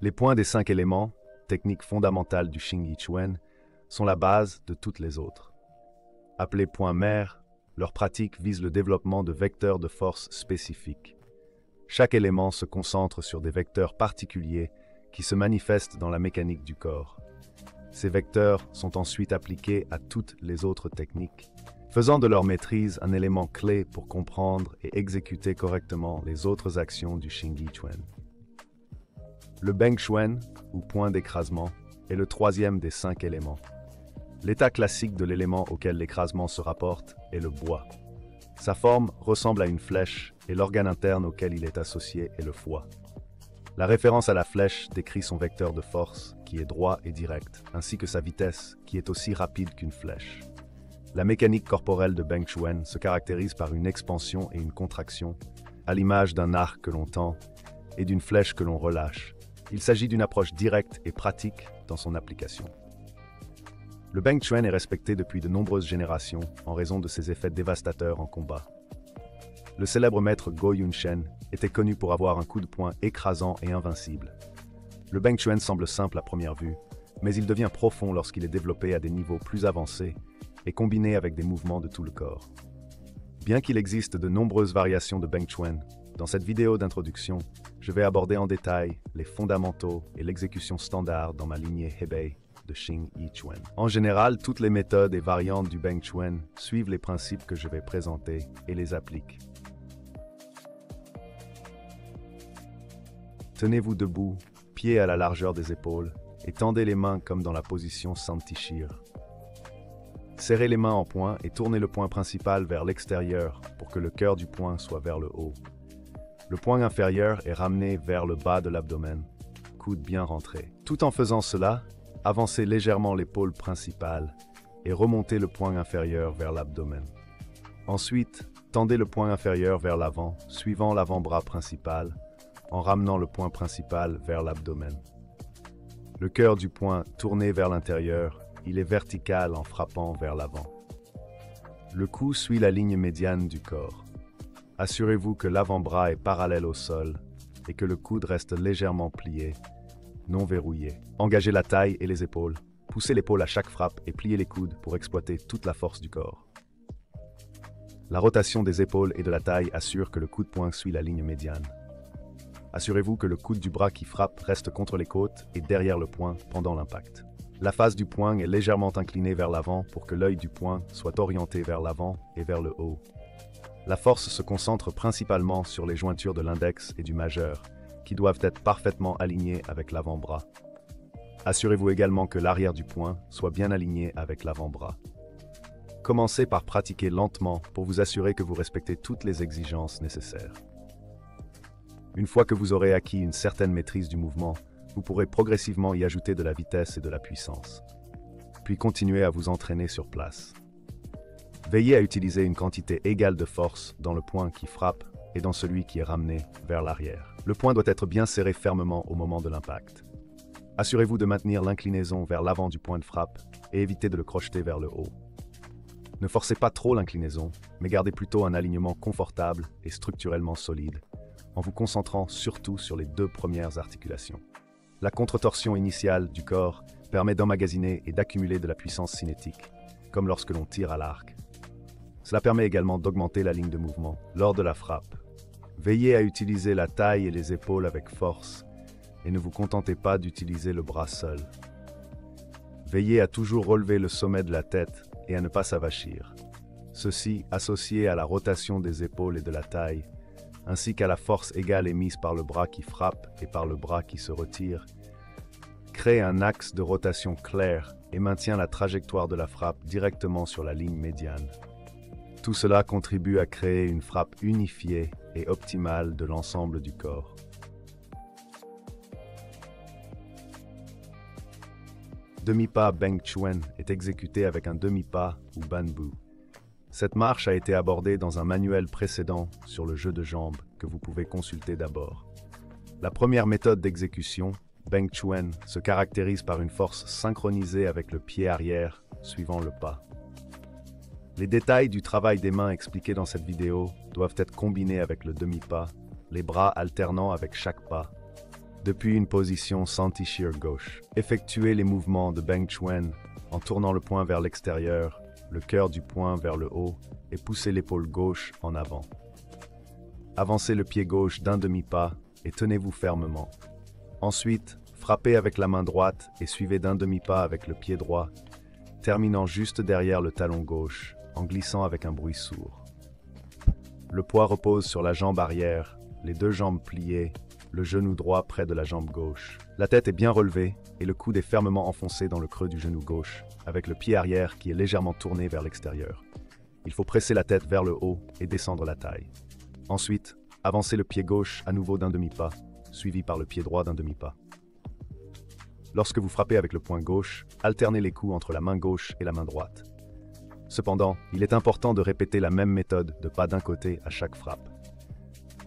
Les points des 5 éléments, technique fondamentale du Xing Yi Chuan, sont la base de toutes les autres. Appelés points mères, leur pratique vise le développement de vecteurs de force spécifiques. Chaque élément se concentre sur des vecteurs particuliers qui se manifestent dans la mécanique du corps. Ces vecteurs sont ensuite appliqués à toutes les autres techniques, faisant de leur maîtrise un élément clé pour comprendre et exécuter correctement les autres actions du Xing Yi Chuan. Le Beng Chuan, ou point d'écrasement, est le troisième des 5 éléments. L'état classique de l'élément auquel l'écrasement se rapporte est le bois. Sa forme ressemble à une flèche et l'organe interne auquel il est associé est le foie. La référence à la flèche décrit son vecteur de force, qui est droit et direct, ainsi que sa vitesse, qui est aussi rapide qu'une flèche. La mécanique corporelle de Beng Chuan se caractérise par une expansion et une contraction, à l'image d'un arc que l'on tend et d'une flèche que l'on relâche. Il s'agit d'une approche directe et pratique dans son application. Le Beng Chuan est respecté depuis de nombreuses générations en raison de ses effets dévastateurs en combat. Le célèbre maître Go Yunshen était connu pour avoir un coup de poing écrasant et invincible. Le Beng Chuan semble simple à première vue, mais il devient profond lorsqu'il est développé à des niveaux plus avancés et combiné avec des mouvements de tout le corps. Bien qu'il existe de nombreuses variations de Beng Chuan, dans cette vidéo d'introduction, je vais aborder en détail les fondamentaux et l'exécution standard dans ma lignée Hebei de Xing Yi Chuan. En général, toutes les méthodes et variantes du Beng Chuan suivent les principes que je vais présenter et les appliquent. Tenez-vous debout, pieds à la largeur des épaules, et tendez les mains comme dans la position Santi-Shir. Serrez les mains en poing et tournez le poing principal vers l'extérieur pour que le cœur du poing soit vers le haut. Le poing inférieur est ramené vers le bas de l'abdomen, coude bien rentré. Tout en faisant cela, avancez légèrement l'épaule principale et remontez le poing inférieur vers l'abdomen. Ensuite, tendez le poing inférieur vers l'avant, suivant l'avant-bras principal, en ramenant le poing principal vers l'abdomen. Le cœur du poing tourné vers l'intérieur, il est vertical en frappant vers l'avant. Le cou suit la ligne médiane du corps. Assurez-vous que l'avant-bras est parallèle au sol et que le coude reste légèrement plié, non verrouillé. Engagez la taille et les épaules. Poussez l'épaule à chaque frappe et pliez les coudes pour exploiter toute la force du corps. La rotation des épaules et de la taille assure que le coup de poing suit la ligne médiane. Assurez-vous que le coude du bras qui frappe reste contre les côtes et derrière le poing pendant l'impact. La face du poing est légèrement inclinée vers l'avant pour que l'œil du poing soit orienté vers l'avant et vers le haut. La force se concentre principalement sur les jointures de l'index et du majeur, qui doivent être parfaitement alignées avec l'avant-bras. Assurez-vous également que l'arrière du poing soit bien aligné avec l'avant-bras. Commencez par pratiquer lentement pour vous assurer que vous respectez toutes les exigences nécessaires. Une fois que vous aurez acquis une certaine maîtrise du mouvement, vous pourrez progressivement y ajouter de la vitesse et de la puissance. Puis continuez à vous entraîner sur place. Veillez à utiliser une quantité égale de force dans le poing qui frappe et dans celui qui est ramené vers l'arrière. Le poing doit être bien serré fermement au moment de l'impact. Assurez-vous de maintenir l'inclinaison vers l'avant du point de frappe et évitez de le crocheter vers le haut. Ne forcez pas trop l'inclinaison, mais gardez plutôt un alignement confortable et structurellement solide, en vous concentrant surtout sur les 2 premières articulations. La contre-torsion initiale du corps permet d'emmagasiner et d'accumuler de la puissance cinétique, comme lorsque l'on tire à l'arc. Cela permet également d'augmenter la ligne de mouvement lors de la frappe. Veillez à utiliser la taille et les épaules avec force et ne vous contentez pas d'utiliser le bras seul. Veillez à toujours relever le sommet de la tête et à ne pas s'avachir. Ceci, associé à la rotation des épaules et de la taille, ainsi qu'à la force égale émise par le bras qui frappe et par le bras qui se retire, crée un axe de rotation clair et maintient la trajectoire de la frappe directement sur la ligne médiane. Tout cela contribue à créer une frappe unifiée et optimale de l'ensemble du corps. Demi-pas Beng Chuan est exécuté avec un demi-pas ou banbu. Cette marche a été abordée dans un manuel précédent sur le jeu de jambes que vous pouvez consulter d'abord. La première méthode d'exécution, Beng Chuan, se caractérise par une force synchronisée avec le pied arrière suivant le pas. Les détails du travail des mains expliqués dans cette vidéo doivent être combinés avec le demi-pas, les bras alternant avec chaque pas. depuis une position Santi-Shear gauche. Effectuez les mouvements de Beng Chuen en tournant le poing vers l'extérieur, le cœur du poing vers le haut et poussez l'épaule gauche en avant. Avancez le pied gauche d'un demi-pas et tenez-vous fermement. Ensuite, frappez avec la main droite et suivez d'un demi-pas avec le pied droit, terminant juste derrière le talon gauche en glissant avec un bruit sourd. Le poids repose sur la jambe arrière, les deux jambes pliées, le genou droit près de la jambe gauche. La tête est bien relevée et le coude est fermement enfoncé dans le creux du genou gauche, avec le pied arrière qui est légèrement tourné vers l'extérieur. Il faut presser la tête vers le haut et descendre la taille. Ensuite, avancez le pied gauche à nouveau d'un demi-pas, suivi par le pied droit d'un demi-pas. Lorsque vous frappez avec le poing gauche, alternez les coups entre la main gauche et la main droite. Cependant, il est important de répéter la même méthode de pas d'un côté à chaque frappe.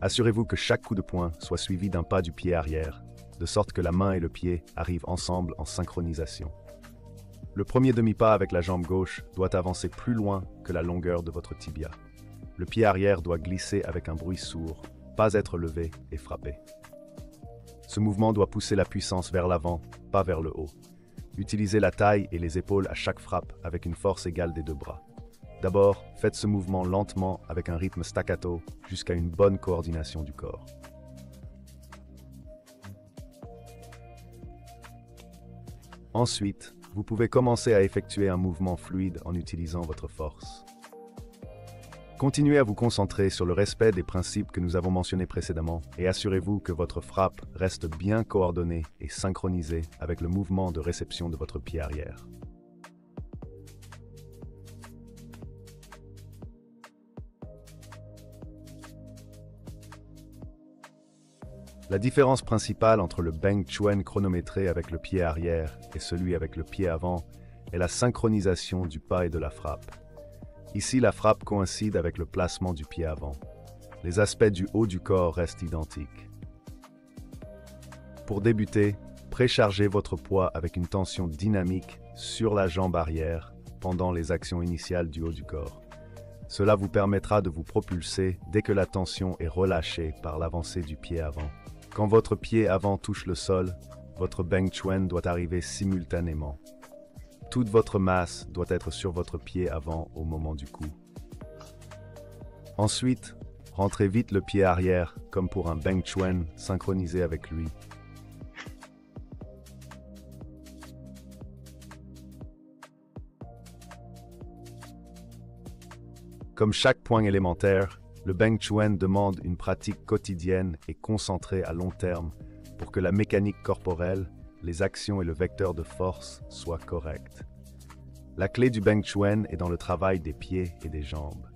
Assurez-vous que chaque coup de poing soit suivi d'un pas du pied arrière, de sorte que la main et le pied arrivent ensemble en synchronisation. Le premier demi-pas avec la jambe gauche doit avancer plus loin que la longueur de votre tibia. Le pied arrière doit glisser avec un bruit sourd, pas être levé et frappé. Ce mouvement doit pousser la puissance vers l'avant, pas vers le haut. Utilisez la taille et les épaules à chaque frappe avec une force égale des deux bras. D'abord, faites ce mouvement lentement avec un rythme staccato jusqu'à une bonne coordination du corps. Ensuite, vous pouvez commencer à effectuer un mouvement fluide en utilisant votre force. Continuez à vous concentrer sur le respect des principes que nous avons mentionnés précédemment et assurez-vous que votre frappe reste bien coordonnée et synchronisée avec le mouvement de réception de votre pied arrière. La différence principale entre le Beng Chuen chronométré avec le pied arrière et celui avec le pied avant est la synchronisation du pas et de la frappe. Ici, la frappe coïncide avec le placement du pied avant. Les aspects du haut du corps restent identiques. Pour débuter, préchargez votre poids avec une tension dynamique sur la jambe arrière pendant les actions initiales du haut du corps. Cela vous permettra de vous propulser dès que la tension est relâchée par l'avancée du pied avant. Quand votre pied avant touche le sol, votre Beng Chuen doit arriver simultanément. Toute votre masse doit être sur votre pied avant au moment du coup. Ensuite, rentrez vite le pied arrière comme pour un Beng Chuen synchronisé avec lui. Comme chaque point élémentaire, le Beng Chuen demande une pratique quotidienne et concentrée à long terme pour que la mécanique corporelle, les actions et le vecteur de force soient corrects. La clé du Beng Chuen est dans le travail des pieds et des jambes.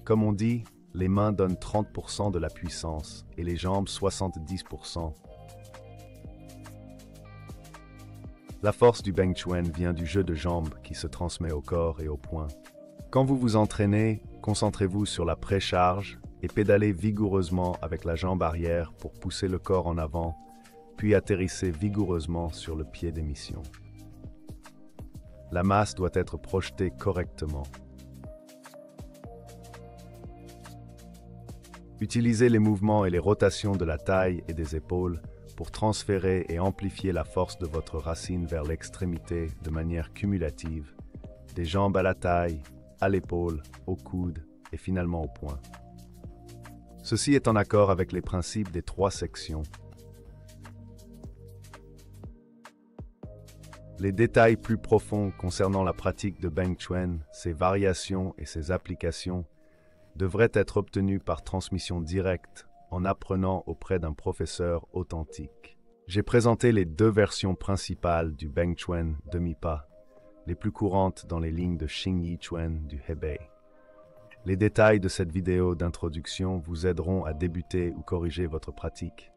Comme on dit, les mains donnent 30% de la puissance et les jambes 70%. La force du Beng Chuen vient du jeu de jambes qui se transmet au corps et au poing. Quand vous vous entraînez, concentrez-vous sur la précharge et pédalez vigoureusement avec la jambe arrière pour pousser le corps en avant, puis atterrissez vigoureusement sur le pied d'émission. La masse doit être projetée correctement. Utilisez les mouvements et les rotations de la taille et des épaules pour transférer et amplifier la force de votre racine vers l'extrémité de manière cumulative, des jambes à la taille, à l'épaule, au coude et finalement au poing. Ceci est en accord avec les principes des 3 sections. Les détails plus profonds concernant la pratique de Beng Chuen, ses variations et ses applications devraient être obtenus par transmission directe en apprenant auprès d'un professeur authentique. J'ai présenté les 2 versions principales du Beng Chuen demi-pas, les plus courantes dans les lignes de Xing Yi Chuen du Hebei. Les détails de cette vidéo d'introduction vous aideront à débuter ou corriger votre pratique.